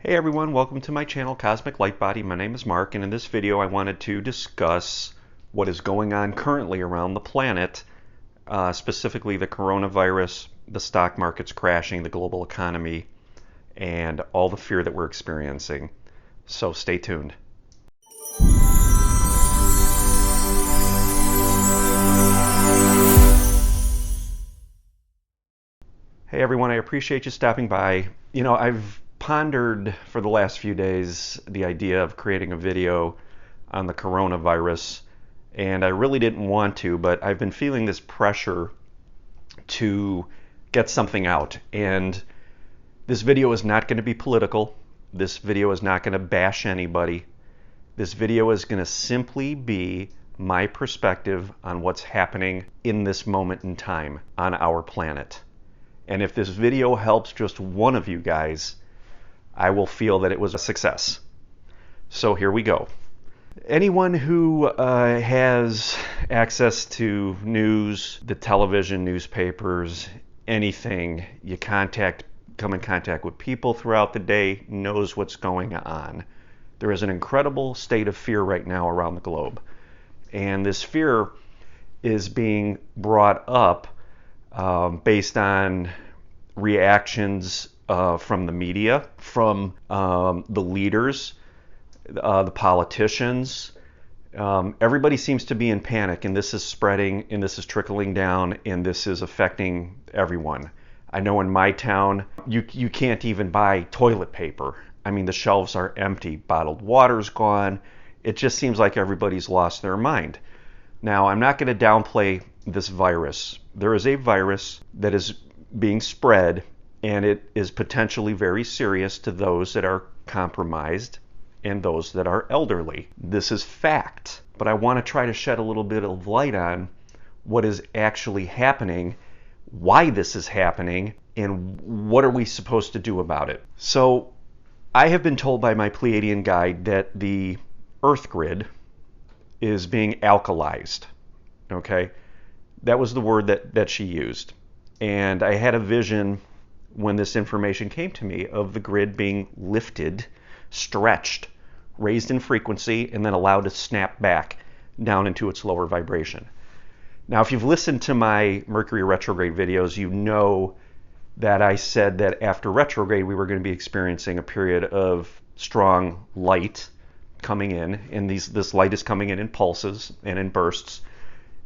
Hey everyone, welcome to my channel Cosmic Light Body. My name is Mark, and in this video I wanted to discuss what is going on currently around the planet, specifically the coronavirus, the stock markets crashing, the global economy, and all the fear that we're experiencing. So stay tuned. Hey everyone, I appreciate you stopping by. I've pondered for the last few days the idea of creating a video on the coronavirus, and I really didn't want to, but I've been feeling this pressure to get something out. And this video is not going to be political. This video is not going to bash anybody. This video is going to simply be my perspective on what's happening in this moment in time on our planet. And if this video helps just one of you guys, I will feel that it was a success. So here we go. Anyone who has access to news, the television, newspapers, anything, you come in contact with people throughout the day, knows what's going on. There is an incredible state of fear right now around the globe. And this fear is being brought up based on reactions from the media, from the leaders, the politicians. Everybody seems to be in panic, and this is spreading, and this is trickling down, and this is affecting everyone. I know in my town, you can't even buy toilet paper. I mean, the shelves are empty. Bottled water's gone. It just seems like everybody's lost their mind. Now, I'm not going to downplay this virus. There is a virus that is being spread, and it is potentially very serious to those that are compromised and those that are elderly. This is fact, but I want to try to shed a little bit of light on what is actually happening, why this is happening, and what are we supposed to do about it. So I have been told by my Pleiadian guide that the Earth grid is being alkalized. Okay, that was the word that she used. And I had a vision when this information came to me of the grid being lifted, stretched, raised in frequency, and then allowed to snap back down into its lower vibration. Now, if you've listened to my Mercury retrograde videos, you know that I said that after retrograde we were going to be experiencing a period of strong light coming in, and this light is coming in pulses and in bursts,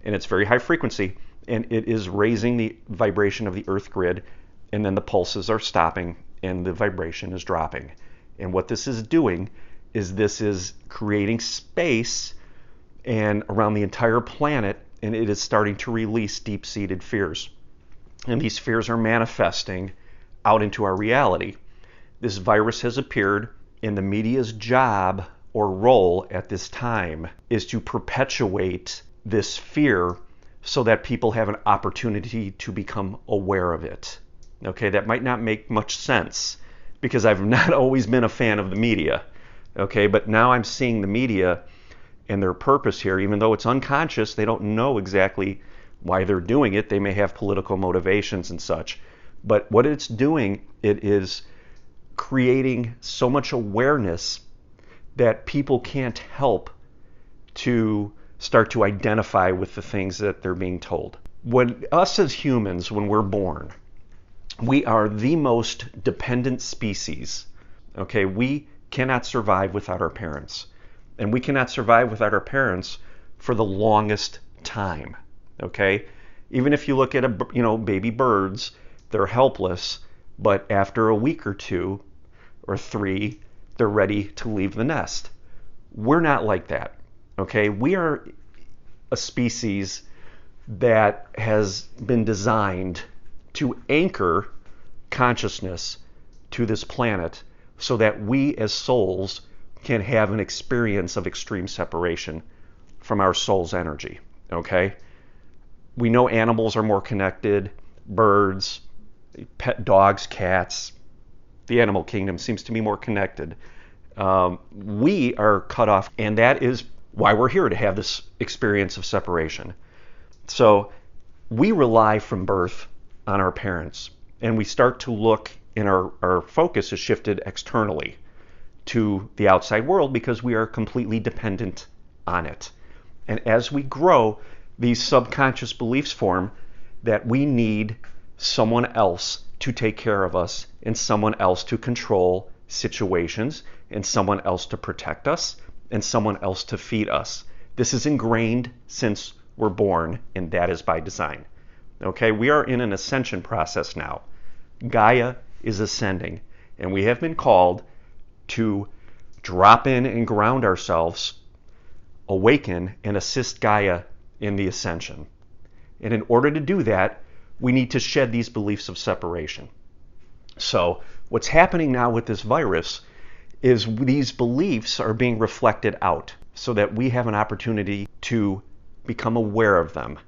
and it's very high frequency, and it is raising the vibration of the Earth grid, and then the pulses are stopping and the vibration is dropping. And what this is doing is this is creating space and around the entire planet, and it is starting to release deep-seated fears. And these fears are manifesting out into our reality. This virus has appeared, and the media's job or role at this time is to perpetuate this fear so that people have an opportunity to become aware of it. Okay, that might not make much sense because I've not always been a fan of the media. Okay, but now I'm seeing the media and their purpose here, even though it's unconscious, they don't know exactly why they're doing it. They may have political motivations and such. But what it's doing, it is creating so much awareness that people can't help to start to identify with the things that they're being told. When us as humans, when we're born, we are the most dependent species. Okay, we cannot survive without our parents. And we cannot survive without our parents for the longest time. Okay? Even if you look at baby birds, they're helpless, but after a week or two or three, they're ready to leave the nest. We're not like that. Okay? We are a species that has been designed to anchor consciousness to this planet so that we as souls can have an experience of extreme separation from our soul's energy. Okay? We know animals are more connected, birds, pet dogs, cats. The animal kingdom seems to be more connected. We are cut off, and that is why we're here, to have this experience of separation. So we rely from birth on our parents, and we start to look, and our focus is shifted externally. to the outside world because we are completely dependent on it. And as we grow, these subconscious beliefs form that we need someone else to take care of us, and someone else to control situations, and someone else to protect us, and someone else to feed us. This is ingrained since we're born, and that is by design. Okay, we are in an ascension process now. Gaia is ascending, and we have been called to drop in and ground ourselves, awaken, and assist Gaia in the ascension. And in order to do that, we need to shed these beliefs of separation. So what's happening now with this virus is these beliefs are being reflected out so that we have an opportunity to become aware of them.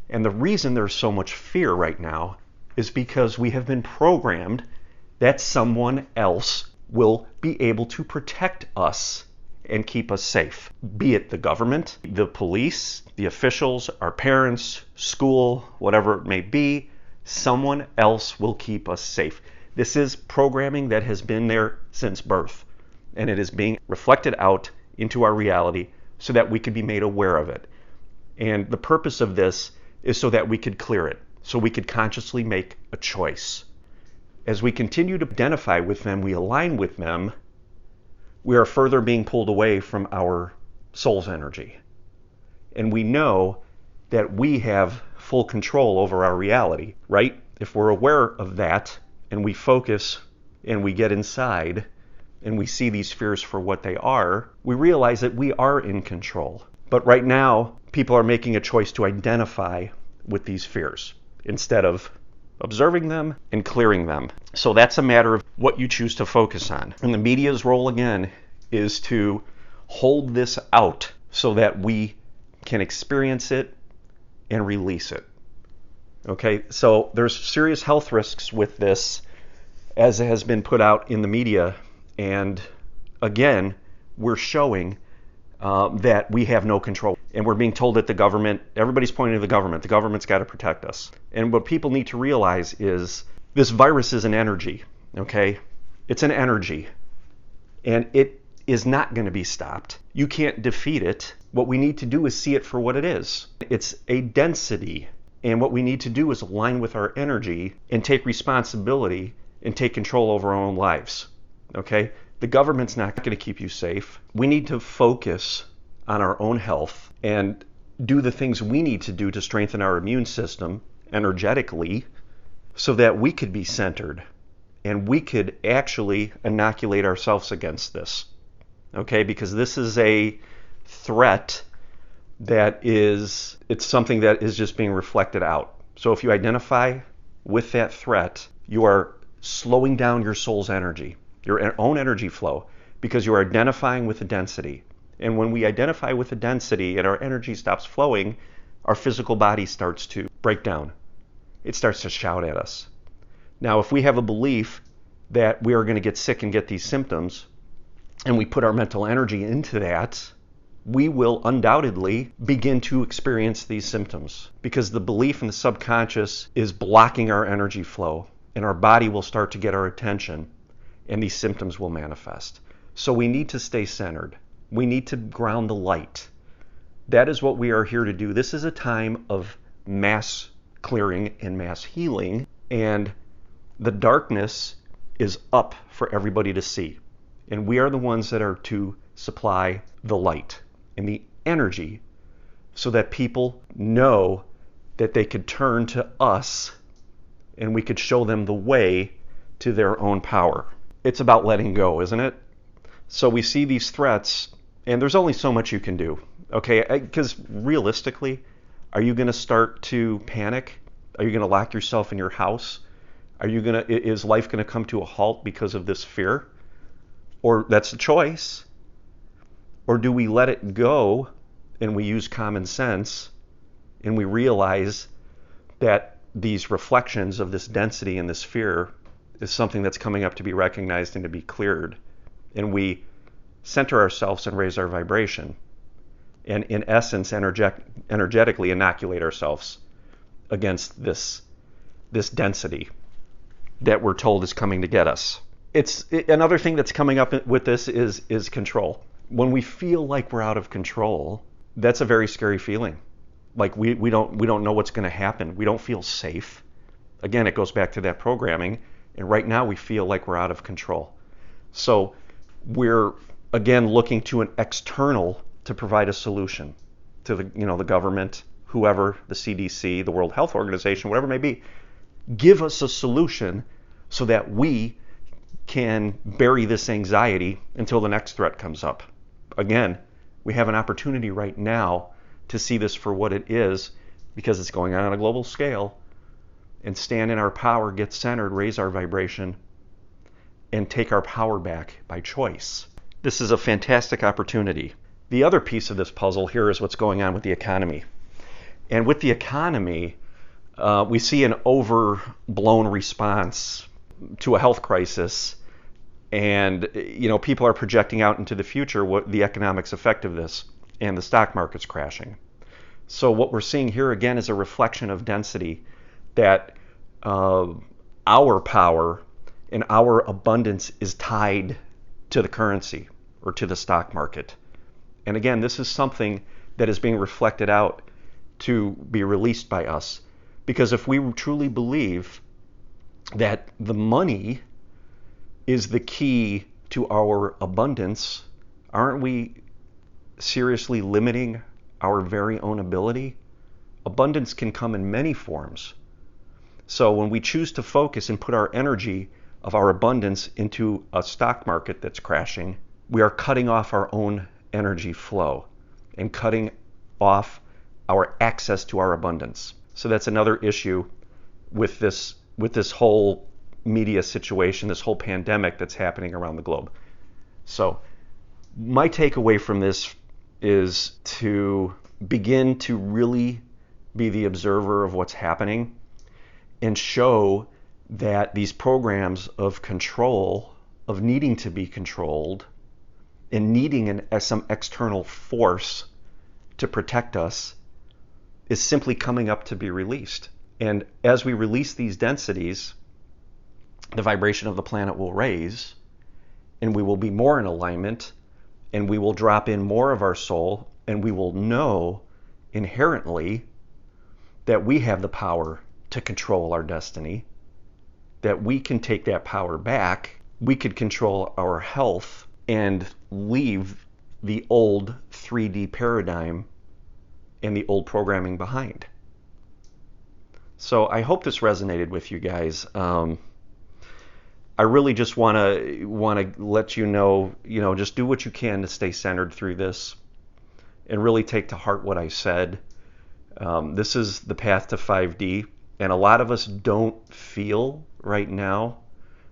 And the reason there's so much fear right now is because we have been programmed that someone else will be able to protect us and keep us safe. Be it the government, the police, the officials, our parents, school, whatever it may be, someone else will keep us safe. This is programming that has been there since birth, and it is being reflected out into our reality so that we could be made aware of it. And the purpose of this is so that we could clear it, so we could consciously make a choice. As we continue to identify with them, we align with them, we are further being pulled away from our soul's energy. And we know that we have full control over our reality, right? If we're aware of that and we focus and we get inside and we see these fears for what they are, we realize that we are in control. But right now, people are making a choice to identify with these fears instead of observing them and clearing them. So that's a matter of what you choose to focus on. And the media's role, again, is to hold this out so that we can experience it and release it. Okay, so there's serious health risks with this, as it has been put out in the media. And again, we're showing that we have no control. And we're being told that the government, everybody's pointing to the government's got to protect us. And what people need to realize is this virus is an energy, okay? It's an energy, and it is not going to be stopped. You can't defeat it. What we need to do is see it for what it is. It's a density, and what we need to do is align with our energy and take responsibility and take control over our own lives, okay? The government's not going to keep you safe. We need to focus on our own health and do the things we need to do to strengthen our immune system energetically so that we could be centered and we could actually inoculate ourselves against this. Okay, because this is a threat that it's something that is just being reflected out. So if you identify with that threat, you are slowing down your soul's energy, your own energy flow, because you are identifying with the density. And when we identify with the density and our energy stops flowing, our physical body starts to break down. It starts to shout at us. Now, if we have a belief that we are going to get sick and get these symptoms, and we put our mental energy into that, we will undoubtedly begin to experience these symptoms, because the belief in the subconscious is blocking our energy flow, and our body will start to get our attention, and these symptoms will manifest. So we need to stay centered. We need to ground the light. That is what we are here to do. This is a time of mass clearing and mass healing, and the darkness is up for everybody to see. And we are the ones that are to supply the light and the energy so that people know that they could turn to us and we could show them the way to their own power. It's about letting go, isn't it? So we see these threats, and there's only so much you can do, okay? Because realistically, are you going to start to panic? Are you going to lock yourself in your house? Is life going to come to a halt because of this fear? Or that's a choice. Or do we let it go and we use common sense and we realize that these reflections of this density and this fear is something that's coming up to be recognized and to be cleared, and we center ourselves and raise our vibration, and in essence energetically inoculate ourselves against this density that we're told is coming to get us. Another thing that's coming up with this is control. When we feel like we're out of control, that's a very scary feeling. Like we don't know what's going to happen. We don't feel safe. Again, it goes back to that programming. And right now we feel like we're out of control. So we're again looking to an external to provide a solution to the government, whoever, the CDC, the World Health Organization, whatever it may be. Give us a solution so that we can bury this anxiety until the next threat comes up. Again, we have an opportunity right now to see this for what it is, because it's going on a global scale, and stand in our power, get centered, raise our vibration, and take our power back by choice. This is a fantastic opportunity. The other piece of this puzzle here is what's going on with the economy. And with the economy, we see an overblown response to a health crisis, and people are projecting out into the future what the economics effect of this, and the stock market's crashing. So what we're seeing here again is a reflection of density, that our power and our abundance is tied to the currency or to the stock market. And again, this is something that is being reflected out to be released by us, because if we truly believe that the money is the key to our abundance, aren't we seriously limiting our very own ability? Abundance can come in many forms. So when we choose to focus and put our energy of our abundance into a stock market that's crashing, we are cutting off our own energy flow and cutting off our access to our abundance. So that's another issue with this whole media situation, this whole pandemic that's happening around the globe. So my takeaway from this is to begin to really be the observer of what's happening, and show that these programs of control, of needing to be controlled, and needing some external force to protect us, is simply coming up to be released. And as we release these densities, the vibration of the planet will raise, and we will be more in alignment, and we will drop in more of our soul, and we will know inherently that we have the power to control our destiny, that we can take that power back, we could control our health, and leave the old 3D paradigm and the old programming behind. So I hope this resonated with you guys. I really just want to let you know, just do what you can to stay centered through this, and really take to heart what I said. This is the path to 5D, and a lot of us don't feel right now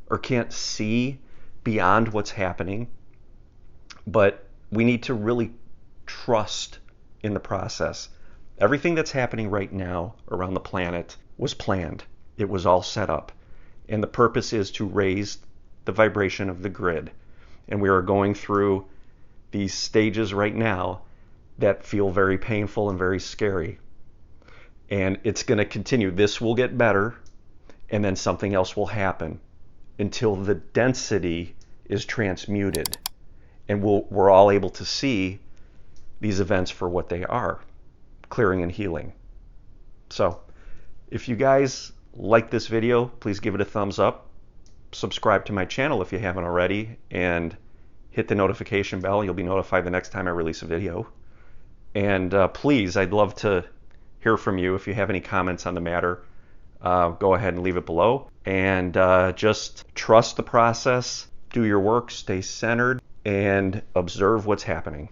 or can't see beyond what's happening, but we need to really trust in the process. Everything that's happening right now around the planet was planned. It was all set up. And the purpose is to raise the vibration of the grid. And we are going through these stages right now that feel very painful and very scary. And it's going to continue. This will get better, and then something else will happen until the density is transmuted. And we're all able to see these events for what they are, clearing and healing. So if you guys like this video, please give it a thumbs up. Subscribe to my channel if you haven't already, and hit the notification bell. You'll be notified the next time I release a video. And please, I'd love to hear from you. If you have any comments on the matter, go ahead and leave it below. And just trust the process, do your work, stay centered, and observe what's happening.